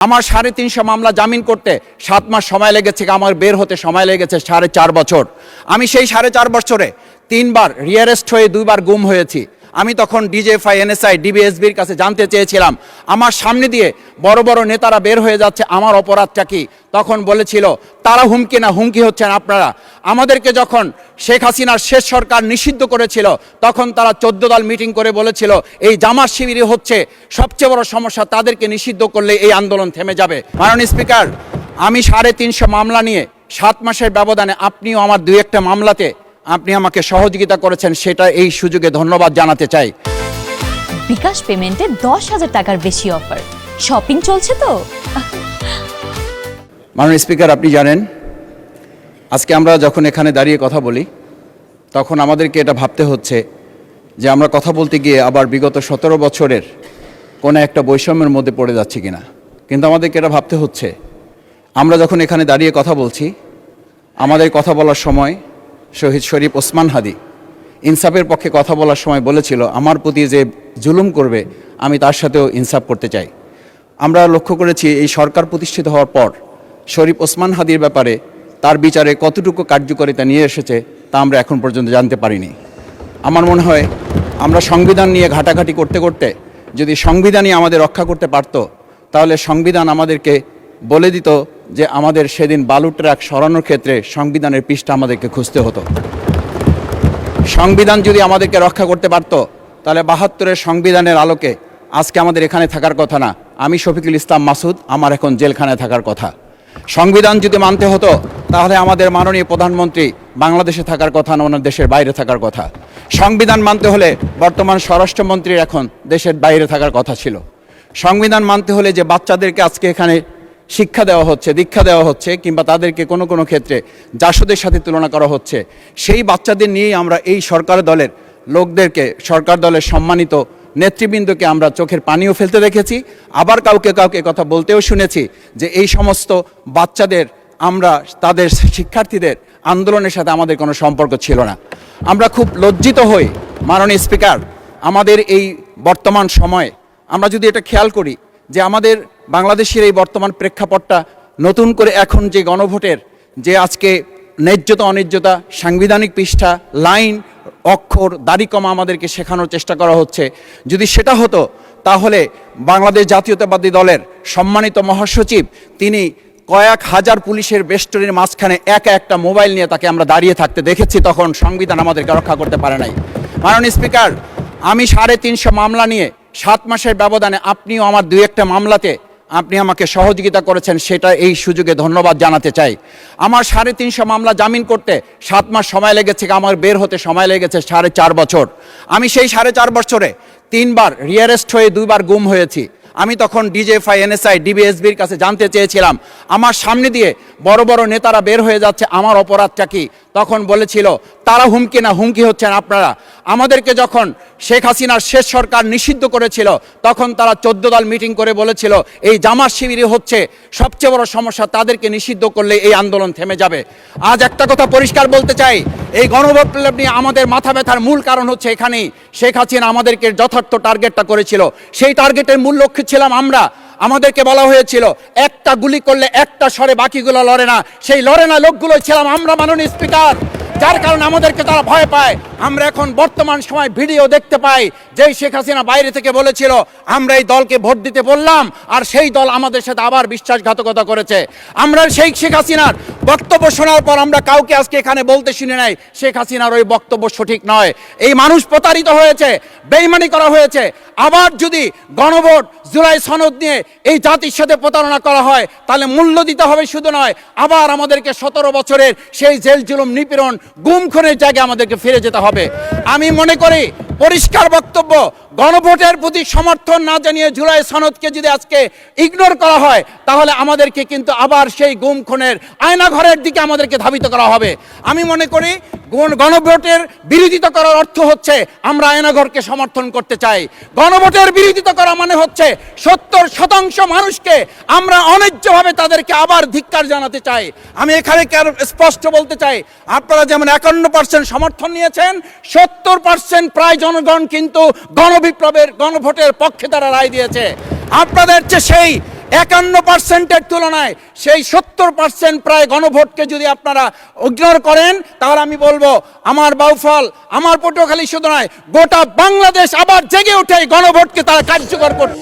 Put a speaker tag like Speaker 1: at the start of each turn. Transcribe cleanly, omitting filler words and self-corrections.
Speaker 1: আমার 350 মামলা জামিন করতে 7 মাস সময় লেগেছে, আমার বের হতে সময় লেগেছে 4.5 বছর। আমি সেই 4.5 বছরে 3 বার রিয়ারেস্ট হয়ে 2 বার গুম হয়েছি। আমি তখন ডিজিএফআই, এনএসআই, ডিবিএসবির কাছে জানতে চেয়েছিলাম আমার সামনে দিয়ে বড় বড় নেতারা বের হয়ে যাচ্ছে, আমার অপরাধটা কি? তখন বলেছিল তারা হুমকি না, হুমকি হচ্ছেন আপনারা। আমাদেরকে যখন শেখ হাসিনার শেষ সরকার নিষিদ্ধ করেছিল তখন তারা 14 দল মিটিং করে বলেছিল এই জামাত শিবিরই হচ্ছে সবচেয়ে বড় সমস্যা, তাদেরকে নিষিদ্ধ করলে এই আন্দোলন থেমে যাবে। মাননীয় স্পিকার, আমি 350 মামলা নিয়ে 7 মাসের ব্যবধানে আপনিও আমার 2-1টা মামলাতে আপনি আমাকে সহযোগিতা করেছেন, সেটা এই সুযোগে ধন্যবাদ জানাতে চাই।
Speaker 2: বিকাশ পেমেন্টে 10,000 টাকার বেশি অফার, শপিং চলছে তো।
Speaker 1: মাননীয় স্পিকার, আপনি জানেন আজকে আমরা যখন এখানে দাঁড়িয়ে কথা বলি তখন আমাদেরকে এটা ভাবতে হচ্ছে যে আমরা কথা বলতে গিয়ে আবার বিগত 17 বছরের কোনো একটা বৈষম্যের মধ্যে পড়ে যাচ্ছি কিনা। কিন্তু আমাদেরকে এটা ভাবতে হচ্ছে আমরা যখন এখানে দাঁড়িয়ে কথা বলছি, আমাদের কথা বলার সময় শহীদ শরীফ ওসমান হাদি ইনসাফের পক্ষে কথা বলার সময় বলেছিল আমার প্রতি যে জুলুম করবে আমি তার সাথেও ইনসাফ করতে চাই। আমরা লক্ষ্য করেছি এই সরকার প্রতিষ্ঠিত হওয়ার পর শরীফ ওসমান হাদির ব্যাপারে তার বিচারে কতটুকু কার্যকারিতা নিয়ে এসেছে তা আমরা এখন পর্যন্ত জানতে পারিনি। আমার মনে হয় আমরা সংবিধান নিয়ে ঘাটাঘাটি করতে করতে যদি সংবিধানই আমাদের রক্ষা করতে পারত তাহলে সংবিধান আমাদেরকে বলে দিত যে আমাদের সেদিন বালু ট্রাক সরানোর ক্ষেত্রে সংবিধানের পৃষ্ঠা আমাদেরকে খুঁজতে হতো। সংবিধান যদি আমাদেরকে রক্ষা করতে পারত তাহলে 72-এর সংবিধানের আলোকে আজকে আমাদের এখানে থাকার কথা না, আমি শফিকুল ইসলাম মাসুদ আমার এখন জেলখানায় থাকার কথা। সংবিধান যদি মানতে হতো তাহলে আমাদের মাননীয় প্রধানমন্ত্রী বাংলাদেশে থাকার কথা না, ওনার দেশের বাইরে থাকার কথা। সংবিধান মানতে হলে বর্তমান স্বরাষ্ট্রমন্ত্রীর এখন দেশের বাইরে থাকার কথা ছিল। সংবিধান মানতে হলে যে বাচ্চাদেরকে আজকে এখানে শিক্ষা দেওয়া হচ্ছে, দীক্ষা দেওয়া হচ্ছে, কিংবা তাদেরকে কোনো কোনো ক্ষেত্রে জাসদের সাথে তুলনা করা হচ্ছে, সেই বাচ্চাদের নিয়েই আমরা এই সরকার দলের লোকদেরকে, সরকার দলের সম্মানিত নেতৃবৃন্দকে আমরা চোখের পানিও ফেলতে দেখেছি, আবার কাউকে কাউকে কথা বলতেও শুনেছি যে এই সমস্ত বাচ্চাদের আমরা তাদের শিক্ষার্থীদের আন্দোলনের সাথে আমাদের কোনো সম্পর্ক ছিল না। আমরা খুব লজ্জিত হই মাননীয় স্পিকার, আমাদের এই বর্তমান সময়ে আমরা যদি এটা খেয়াল করি যে আমাদের বাংলাদেশের এই বর্তমান প্রেক্ষাপটটা নতুন করে এখন যে গণভোটের যে আজকে ন্যায্যতা অন্যায্যতা, সাংবিধানিক পৃষ্ঠা, লাইন, অক্ষর, দাড়িকমা আমাদেরকে শেখানোর চেষ্টা করা হচ্ছে, যদি সেটা হতো তাহলে বাংলাদেশ জাতীয়তাবাদী দলের সম্মানিত মহাসচিব তিনি কয়েক হাজার পুলিশের বেষ্টনীর মাঝখানে একা একটা মোবাইল নিয়ে তাকে আমরা দাঁড়িয়ে থাকতে দেখেছি, তখন সংবিধান আমাদেরকে রক্ষা করতে পারে নাই। মাননীয় স্পিকার, আমি 350 মামলা নিয়ে 7 মাসের ব্যবধানে আপনিও আমার 2-1টা মামলাতে আপনি আমাকে সহযোগিতা করেছেন, সেটা এই সুযোগে ধন্যবাদ জানাতে চাই। আমার 350 মামলা জামিন করতে 7 মাস সময় লেগেছে, আমার বের হতে সময় লেগেছে 4.5 বছর। আমি সেই 4.5 বছরে 3 বার রিয়ারেস্ট হয়ে 2 বার গুম হয়েছি। আমি তখন ডিজিএফআই, এনএসআই, ডিবিএসবির কাছে জানতে চেয়েছিলাম আমার সামনে দিয়ে বড় বড় নেতারা বের হয়ে যাচ্ছে, আমার অপরাধটা কি? তখন বলেছিল তারা হুমকি না, হুমকি হচ্ছেন আপনারা। আমাদেরকে যখন শেখ হাসিনার শেষ সরকার নিষিদ্ধ করেছিল তখন তারা 14 দল মিটিং করে বলেছিল এই জামাত শিবিরই হচ্ছে সবচেয়ে বড় সমস্যা, তাদেরকে নিষিদ্ধ করলে এই আন্দোলন থেমে যাবে। আজ একটা কথা পরিষ্কার বলতে চাই, এই গণবিপ্লব নিয়ে আমাদের মাথা ব্যথার মূল কারণ হচ্ছে এখানেই শেখ হাসিনা আমাদেরকে যথার্থ টার্গেটটা করেছিল, সেই টার্গেটের মূল লক্ষ্য ছিলাম আমরা। আমাদেরকে বলা হয়েছিল একটা গুলি করলে একটা সরে বাকিগুলো লড়ে না, সেই লড়ে না লোকগুলোই ছিলাম আমরা মাননীয় স্পিকার, যার কারণে আমাদেরকে তারা ভয় পায়। আমরা এখন বর্তমান সময় ভিডিও দেখতে পাই যেই শেখ হাসিনা বাইরে থেকে বলেছিল আমরা এই দলকে ভোট দিতে বললাম আর সেই দল আমাদের সাথে আবার বিশ্বাসঘাতকতা করেছে। আমরা সেই শেখ হাসিনার বক্তব্য শোনার পর আমরা কাউকে আজকে এখানে বলতে শুনি নাই শেখ হাসিনার ওই বক্তব্য সঠিক নয়, এই মানুষ প্রতারিত হয়েছে, বেইমানি করা হয়েছে। আবার যদি গণভোট, জুলাই সনদ নিয়ে এই জাতির সাথে প্রতারণা করা হয় তাহলে মূল্য দিতে হবে, শুধু নয় আবার আমাদেরকে 17 বছরের সেই জেল জুলুম, নিপীড়ন, গুম খুনের জায়গায় আমাদেরকে ফিরে যেতে হবে। আমি মনে করি পরিষ্কার বক্তব্য, গণভোটের প্রতি সমর্থন না জানিয়ে জুলাই সনদকে যদি আজকে ইগনোর করা হয় তাহলে আমাদেরকে কিন্তু আবার সেই গুম খুনের আয়নাঘরের দিকে আমাদেরকে ধাবিত করা হবে। আমি মনে করি গণভোটের বিরোধিতা করার অর্থ হচ্ছে আমরা আয়নাঘরকে সমর্থন করতে চাই। গণভোটের বিরোধিতা করা মানে হচ্ছে 70% মানুষকে আমরা অন্যায্যভাবে তাদেরকে আবার ধিক্কার জানাতে চাই। আমি এখানে স্পষ্ট বলতে চাই, আপনারা যেমন 51% সমর্থন নিয়েছেন, 70% প্রায় জনগণ কিন্তু গণবিপ্লবের, গণভোটের পক্ষে তারা রায় দিয়েছে। আপনাদের চেয়ে সেই 51%-এর তুলনায় সেই 70% প্রায় গণভোটকে যদি আপনারা ইগনোর করেন, তাহলে আমি বলবো আমার বাউফল, আমার পটুয়াখালী শুধু নয়, গোটা বাংলাদেশ আবার জেগে ওঠে এই গণভোটকে তারা কার্যকর করবে।